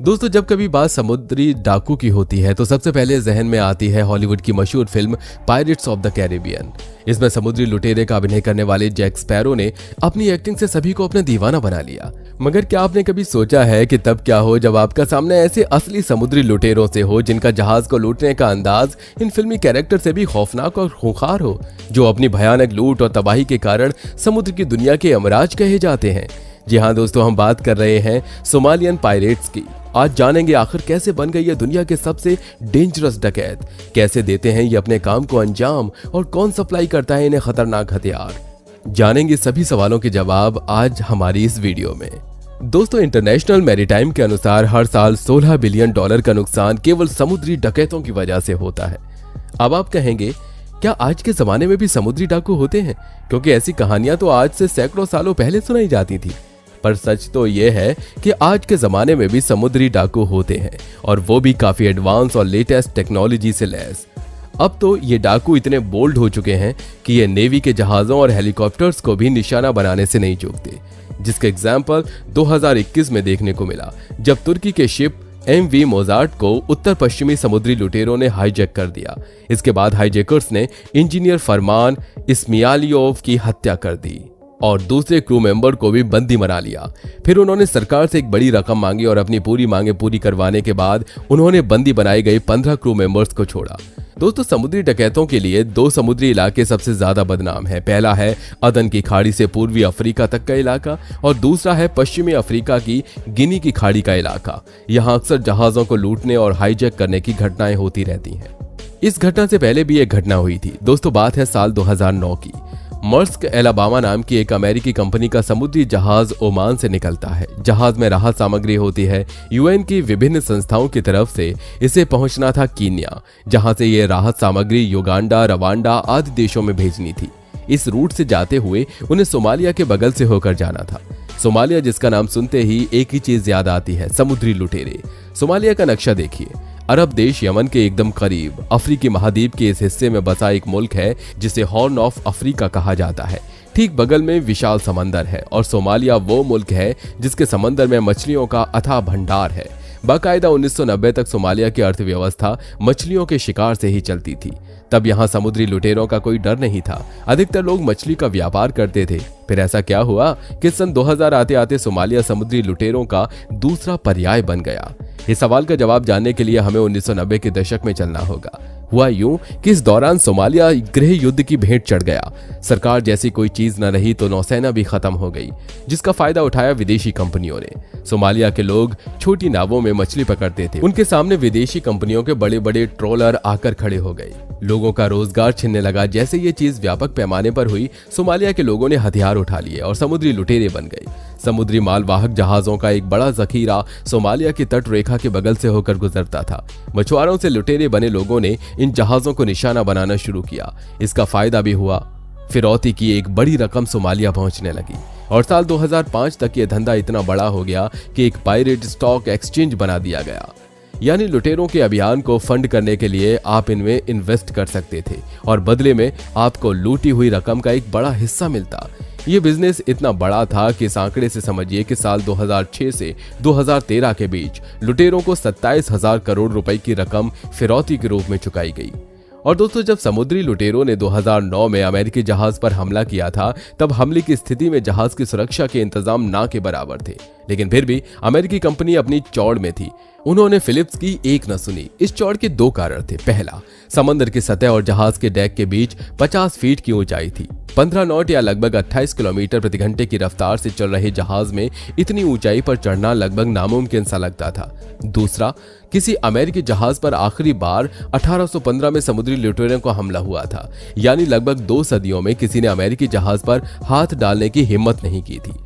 दोस्तों, जब कभी बात समुद्री डाकू की होती है तो सबसे पहले जहन में आती है हॉलीवुड की मशहूर film pirates of the Caribbean. इसमें समुद्री लुटेरे का अभिनय करने वाले जैक स्पैरो ने अपनी एक्टिंग से सभी को अपना दीवाना बना लिया। मगर क्या आपने कभी सोचा है कि तब क्या हो जब आपका सामने ऐसे असली समुद्री लुटेरों से हो जिनका जहाज को लूटने का अंदाज इन फिल्मी कैरेक्टर से भी खौफनाक और खूंखार हो, जो अपनी भयानक लूट और तबाही के कारण समुद्र की दुनिया के यमराज कहे जाते हैं। जी हाँ दोस्तों, हम बात कर रहे हैं सोमालियन पायरेट्स की। आज जानेंगे आखिर कैसे बन गई है दुनिया के सबसे डेंजरस डकैत, कैसे देते हैं ये अपने काम को अंजाम और कौन सप्लाई करता है इन्हें खतरनाक हथियार। जानेंगे सभी सवालों के जवाब आज हमारी इस वीडियो में। दोस्तों, इंटरनेशनल मैरीटाइम के अनुसार हर साल $16 बिलियन का नुकसान केवल समुद्री डकैतों की वजह से होता है। अब आप कहेंगे, क्या आज के जमाने में भी समुद्री डाकू होते हैं? क्योंकि ऐसी कहानियां तो आज से सैकड़ों सालों पहले सुनाई जाती थी। पर सच तो ये है कि आज के जमाने में भी समुद्री डाकू होते हैं, और वो भी काफी एडवांस और लेटेस्ट टेक्नोलॉजी से लैस। अब तो ये डाकू इतने बोल्ड हो चुके हैं कि ये नेवी के जहाजों और हेलीकॉप्टर्स को भी निशाना बनाने से नहीं चूकते, जिसका एग्जाम्पल 2021 में देखने को मिला, जब तुर्की के शिप MV मोजार्ट को उत्तर पश्चिमी समुद्री लुटेरों ने हाईजैक कर दिया। इसके बाद हाईजैकर्स ने इंजीनियर फरमान इस्माइलियोव की हत्या कर दी और दूसरे क्रू मेंबर को भी बंदी बना लिया। फिर उन्होंने सरकार से एक बड़ी रकम मांगी और अपनी पूरी मांगे पूरी करवाने के बाद उन्होंने बंदी बनाए गए 15 क्रू मेंबर्स को छोड़ा। दोस्तों, समुद्री डकैतों के लिए दो समुद्री इलाके सबसे ज्यादा बदनाम है। पहला है अदन की खाड़ी से पूर्वी अफ्रीका तक का इलाका, और दूसरा है पश्चिमी अफ्रीका की गिनी की खाड़ी का इलाका। यहाँ अक्सर जहाजों को लूटने और हाईजैक करने की घटनाएं होती रहती हैं। इस घटना से पहले भी एक घटना हुई थी। दोस्तों, बात है साल 2009 की। मर्स्क एलाबामा नाम की एक अमेरिकी कंपनी का समुद्री जहाज ओमान से निकलता है। जहाज में राहत सामग्री होती है। UN की विभिन्न संस्थाओं की तरफ से इसे पहुंचना था कीनिया, जहां से ये राहत सामग्री युगांडा, रवांडा आदि देशों में भेजनी थी। इस रूट से जाते हुए उन्हें सोमालिया के बगल से होकर जाना था। सोमालिया, जिसका नाम सुनते ही एक ही चीज याद आती है, समुद्री लुटेरे। सोमालिया का नक्शा देखिए। अरब देश यमन के एकदम करीब अफ्रीकी महाद्वीप के इस हिस्से में बसा एक मुल्क है जिसे हॉर्न ऑफ अफ्रीका कहा जाता है। ठीक बगल में विशाल समंदर है, और सोमालिया वो मुल्क है जिसके समंदर में मछलियों का अथाह भंडार है। बाकायदा 1990 तक सोमालिया की अर्थव्यवस्था मछलियों के शिकार से ही चलती थी। तब यहाँ समुद्री लुटेरों का कोई डर नहीं था। अधिकतर लोग मछली का व्यापार करते थे। फिर ऐसा क्या हुआ कि सन 2000 आते आते सोमालिया समुद्री लुटेरों का दूसरा पर्याय बन गया। इस सवाल का जवाब जानने के लिए हमें 1990 के दशक में चलना होगा। हुआ यूं कि इस दौरान सोमालिया गृह युद्ध की भेंट चढ़ गया। सरकार जैसी कोई चीज न रही तो नौसेना भी खत्म हो गई, जिसका फायदा उठाया विदेशी कंपनियों ने। सोमालिया के लोग छोटी नावों में मछली पकड़ते थे। उनके सामने विदेशी कंपनियों के बड़े बड़े ट्रोलर आकर खड़े हो गए। लोगों का रोजगार छिनने लगा। जैसे ये चीज व्यापक पैमाने पर हुई, सोमालिया के लोगों ने हथियार उठा लिए और समुद्री लुटेरे बन गए। समुद्री मालवाहक जहाजों का एक बड़ा जखीरा सोमालिया की तट रेखा के बगल से होकर गुजरता था। मछुआरों से लुटेरे बने लोगों ने इन जहाजों को निशाना बनाना शुरू किया। इसका फायदा भी हुआ। फिरौती की एक बड़ी रकम सोमालिया पहुंचने लगी, और साल 2005 तक ये धंधा इतना बड़ा हो गया कि एक पायरेट स्टॉक एक्सचेंज बना दिया गया। यानी लुटेरों के अभियान को फंड करने के लिए आप इनमें इन्वेस्ट कर सकते थे, और बदले में आपको लूटी हुई रकम का एक बड़ा हिस्सा मिलता। ये बिजनेस इतना बड़ा था कि इस आंकड़े से समझिए कि साल 2006 से 2013 के बीच लुटेरों को 27,000 करोड़ रुपए की रकम फिरौती के रूप में चुकाई गई। और दोस्तों, जब समुद्री लुटेरों ने 2009 में अमेरिकी जहाज पर हमला किया था, तब हमले की स्थिति में जहाज की सुरक्षा के इंतजाम ना के बराबर थे। लेकिन फिर भी अमेरिकी कंपनी अपनी चौड़ में थी। उन्होंने फिलिप्स की एक न सुनी। इस चौड़ के दो कारण थे। पहला, समंदर की सतह और जहाज के डेक के बीच 50 फीट की ऊंचाई थी। 15 नॉट या लगभग 28 किलोमीटर प्रति घंटे की रफ्तार से चल रहे जहाज में इतनी ऊंचाई पर चढ़ना लगभग नामुमकिन सा लगता था। दूसरा, किसी अमेरिकी जहाज पर आखिरी बार 1815 में समुद्री लुटेरों का हमला हुआ था। यानी लगभग 2 सदियों में किसी ने अमेरिकी जहाज पर हाथ डालने की हिम्मत नहीं की थी।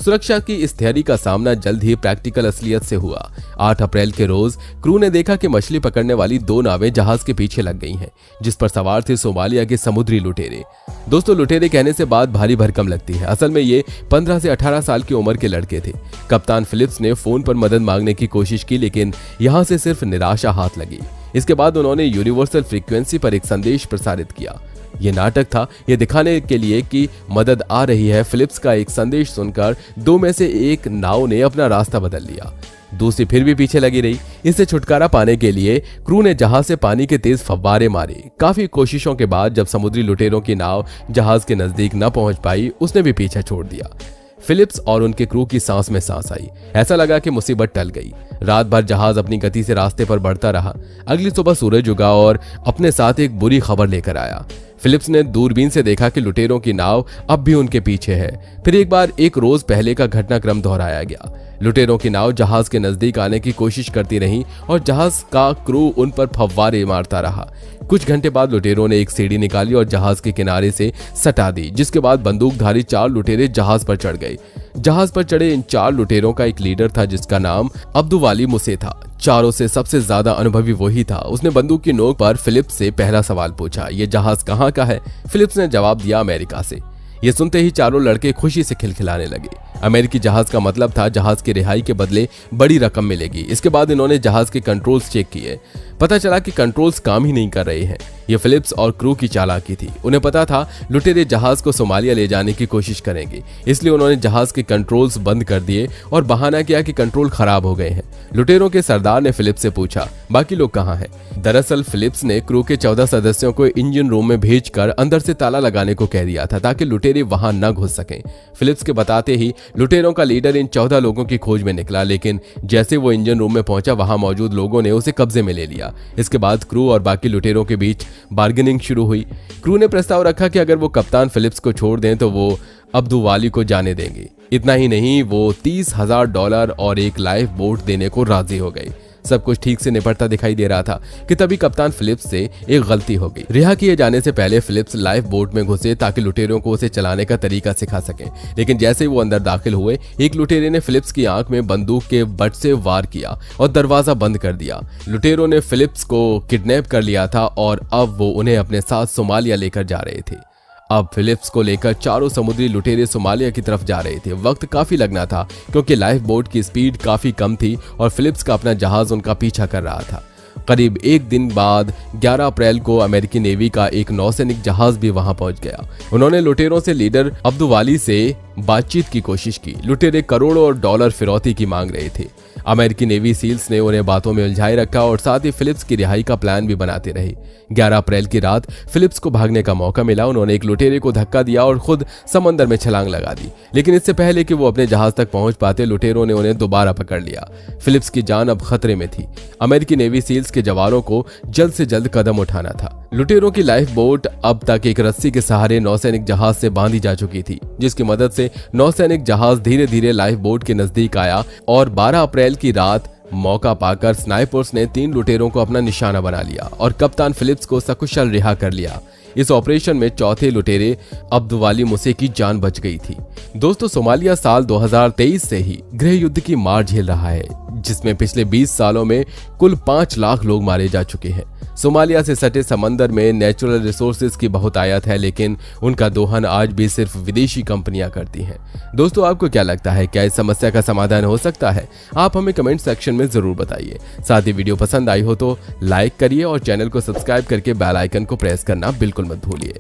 सुरक्षा की इस थियरी का सामना जल्द ही प्रैक्टिकल असलियत से हुआ। 8 अप्रैल के रोज क्रू ने देखा कि मछली पकड़ने वाली 2 नावें जहाज के पीछे लग गई हैं, जिस पर सवार थे सोमालिया के समुद्री लुटेरे। दोस्तों, लुटेरे कहने से बात भारी भरकम लगती है। असल में ये 15 से 18 साल की उम्र के लड़के थे। कप्तान फिलिप्स ने फोन पर मदद मांगने की कोशिश की, लेकिन यहाँ से सिर्फ निराशा हाथ लगी। इसके बाद उन्होंने यूनिवर्सल फ्रीक्वेंसी पर एक संदेश प्रसारित किया। ये नाटक था, ये दिखाने के लिए कि मदद आ रही है। फिलिप्स का एक संदेश सुनकर 2 में से एक नाव ने अपना रास्ता बदल लिया। दूसरी फिर भी पीछे लगी रही। इससे छुटकारा पाने के लिए क्रू ने जहाज से पानी के तेज फव्वारे मारे। काफी कोशिशों के बाद जब समुद्री लुटेरों की नाव जहाज के नजदीक न पहुंच पाई, उसने भी पीछा छोड़ दिया। फिलिप्स और उनके क्रू की सांस में सांस आई। ऐसा लगा कि मुसीबत टल गई। रात भर जहाज अपनी गति से रास्ते पर बढ़ता रहा। अगली सुबह सूरज उगा और अपने साथ एक बुरी खबर लेकर आया। फिलिप्स ने दूरबीन से देखा कि लुटेरों की नाव अब भी उनके पीछे है। फिर एक बार एक रोज पहले का घटनाक्रम दोहराया गया। लुटेरों की नाव जहाज के नजदीक आने की कोशिश करती रही और जहाज का क्रू उन पर फव्वारे मारता रहा। कुछ घंटे बाद लुटेरों ने एक सीढ़ी निकाली और जहाज के किनारे से सटा दी, जिसके बाद बंदूकधारी 4 लुटेरे जहाज पर चढ़ गए। जहाज पर चढ़े इन 4 लुटेरों का एक लीडर था जिसका नाम अब्दुवाली मुसे था। चारों से सबसे ज्यादा अनुभवी वही था। उसने बंदूक की नोक पर फिलिप्स से पहला सवाल पूछा, ये जहाज कहाँ का है? फिलिप्स ने जवाब दिया, अमेरिका से। ये सुनते ही चारों लड़के खुशी से खिलखिलाने लगे। अमेरिकी जहाज का मतलब था जहाज की रिहाई के बदले बड़ी रकम मिलेगी। इसके बाद इन्होंने जहाज के कंट्रोल्स चेक किए। पता चला कि कंट्रोल्स काम ही नहीं कर रहे हैं। ये फिलिप्स और क्रू की चालाकी थी। उन्हें पता था लुटेरे जहाज को सोमालिया ले जाने की कोशिश करेंगे, इसलिए उन्होंने जहाज के कंट्रोल्स बंद कर दिए और बहाना किया कि कंट्रोल खराब हो गए हैं। लुटेरों के सरदार ने फिलिप्स से पूछा, बाकी लोग कहाँ हैं? दरअसल फिलिप्स ने क्रू के 14 सदस्यों को इंजन रूम में भेजकर अंदर से ताला लगाने को कह दिया था ताकि लुटेरे वहां न घुस सकें। फिलिप्स के बताते ही लुटेरों का लीडर इन 14 लोगों की खोज में निकला, लेकिन जैसे वो इंजन रूम में पहुंचा वहां मौजूद लोगों ने उसे कब्जे में ले लिया। इसके बाद क्रू और बाकी लुटेरों के बीच बार्गेनिंग शुरू हुई। क्रू ने प्रस्ताव रखा कि अगर वो कप्तान फिलिप्स को छोड़ दें तो वो अब्दुवाली को जाने देंगे। इतना ही नहीं, वो $30,000 और एक लाइफ बोट देने को राजी हो गए। सब कुछ ठीक से निपटता दिखाई दे रहा था कि तभी कप्तान फिलिप्स से एक गलती हो गई। रिहा किए जाने से पहले फिलिप्स लाइफ बोट में घुसे ताकि लुटेरों को उसे चलाने का तरीका सिखा सकें, लेकिन जैसे ही वो अंदर दाखिल हुए, एक लुटेरे ने फिलिप्स की आंख में बंदूक के बट से वार किया और दरवाजा बंद कर दिया। लुटेरों ने फिलिप्स को किडनैप कर लिया था और अब वो उन्हें अपने साथ सोमालिया लेकर जा रहे थे। अब फिलिप्स को लेकर चारों समुद्री लुटेरे सोमालिया की तरफ जा रहे थे। वक्त काफी लगना था क्योंकि लाइफ बोट की स्पीड काफी कम थी और फिलिप्स का अपना जहाज उनका पीछा कर रहा था। करीब एक दिन बाद 11 अप्रैल को अमेरिकी नेवी का एक नौसैनिक जहाज भी वहां पहुंच गया। उन्होंने लुटेरों से लीडर अब्दुवाली से बातचीत की कोशिश की। लुटेरे करोड़ों डॉलर फिरौती की मांग रहे थे। अमेरिकी नेवी सील्स ने उन्हें बातों में उलझाए रखा और साथ ही फिलिप्स की रिहाई का प्लान भी बनाते रहे। 11 अप्रैल की रात फिलिप्स को भागने का मौका मिला। उन्होंने एक लुटेरे को धक्का दिया और खुद समंदर में छलांग लगा दी, लेकिन इससे पहले कि वो अपने जहाज तक पहुंच पाते, लुटेरों ने उन्हें दोबारा पकड़ लिया। फिलिप्स की जान अब खतरे में थी। अमेरिकी नेवी सील्स के जवानों को जल्द से जल्द कदम उठाना था। लुटेरों की लाइफ बोट अब तक एक रस्सी के सहारे नौसैनिक जहाज से बांधी जा चुकी थी, जिसकी मदद से नौसैनिक जहाज धीरे धीरे लाइफ बोट के नजदीक आया और 12 अप्रैल की रात मौका पाकर स्नाइपर्स ने 3 लुटेरों को अपना निशाना बना लिया और कप्तान फिलिप्स को सकुशल रिहा कर लिया। इस ऑपरेशन में चौथे लुटेरे अब्दुवाली मुसे की जान बच गई थी। दोस्तों, सोमालिया साल 2023 से ही गृह युद्ध की मार झेल रहा है, जिसमें पिछले 20 सालों में कुल 5 लाख लोग मारे जा चुके हैं। सोमालिया से सटे समंदर में नेचुरल रिसोर्सेज की बहुत आयात है, लेकिन उनका दोहन आज भी सिर्फ विदेशी कंपनियां करती हैं। दोस्तों, आपको क्या लगता है, क्या इस समस्या का समाधान हो सकता है? आप हमें कमेंट सेक्शन में जरूर बताइए। साथ ही वीडियो पसंद आई हो तो लाइक करिए और चैनल को सब्सक्राइब करके बेल आइकन को प्रेस करना बिल्कुल मत भूलिए।